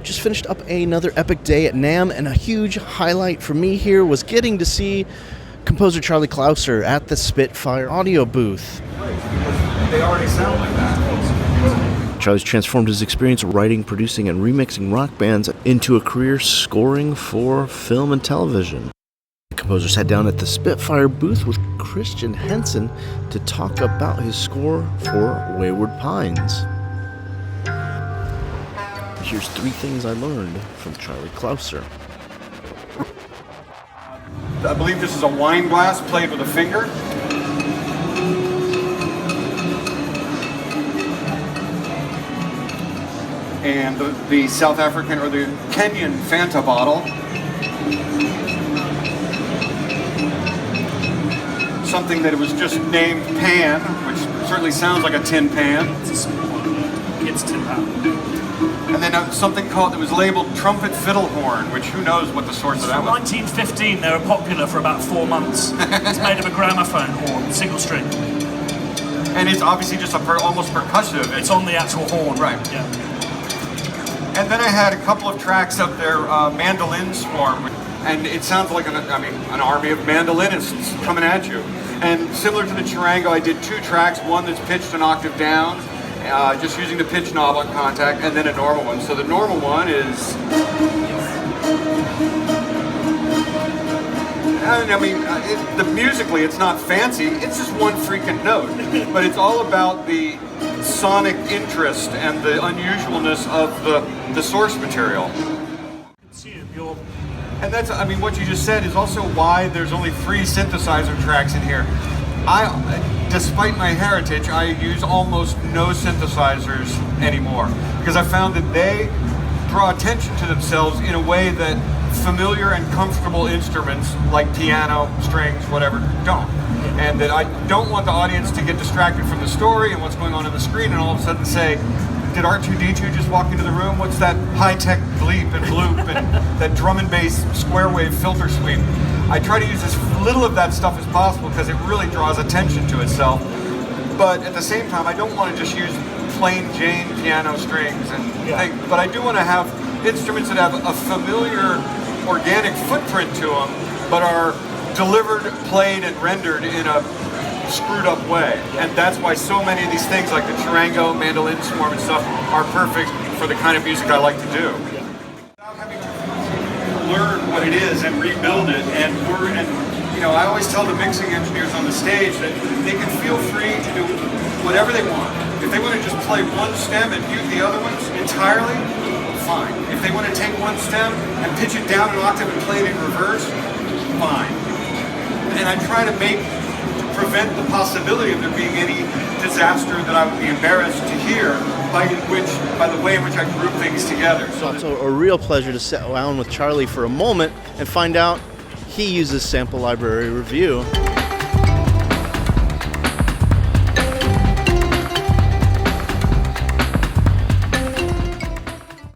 Just finished up another epic day at NAMM, and a huge highlight for me here was getting to see Composer Charlie Clouser at the Spitfire audio booth. They already sound like that. Charlie's transformed his experience writing, producing, and remixing rock bands into a career scoring for film and television. The composer sat down at the Spitfire booth with Christian Henson to talk about his score for Wayward Pines. Here's 3 things I learned from Charlie Clouser. I believe this is a wine glass played with a finger. And the South African or the Kenyan Fanta bottle. Something that it was just named Pan, which certainly sounds like a tin pan. It's a small one. It's tin pan. And then something that was labeled trumpet fiddle horn, which who knows what the source of that was. 1915, they were popular for about 4 months. It's made of a gramophone horn, single string. And it's obviously just almost percussive. It's on the actual horn. Right. Yeah. And then I had a couple of tracks up there, Mandolin Swarm, and it sounds like an army of mandolinists coming at you. And similar to the charango, I did 2 tracks, one that's pitched an octave down, just using the pitch knob on contact, and then a normal one. So the normal one is, musically it's not fancy, it's just one freaking note. But it's all about the sonic interest and the unusualness of the source material. And that's, what you just said is also why there's only 3 synthesizer tracks in here. Despite my heritage, I use almost no synthesizers anymore because I found that they draw attention to themselves in a way that familiar and comfortable instruments like piano, strings, whatever, don't. And that I don't want the audience to get distracted from the story and what's going on the screen and all of a sudden say, did R2-D2 just walk into the room? What's that high-tech bleep and bloop and that drum and bass square wave filter sweep? I try to use as little of that stuff as possible because it really draws attention to itself. But at the same time, I don't want to just use plain Jane piano strings and things. But I do want to have instruments that have a familiar organic footprint to them, but are delivered, played, and rendered in a screwed up way. And that's why so many of these things like the charango, mandolin swarm and stuff are perfect for the kind of music I like to do. Without having to learn what it is and rebuild it, and I always tell the mixing engineers on the stage that they can feel free to do whatever they want. If they want to just play one stem and mute the other ones entirely, fine. If they want to take one stem and pitch it down an octave and play it in reverse, fine. And I try to prevent the possibility of there being any disaster that I would be embarrassed to hear by the way in which I group things together. So it's a real pleasure to sit down with Charlie for a moment and find out he uses Sample Library Review.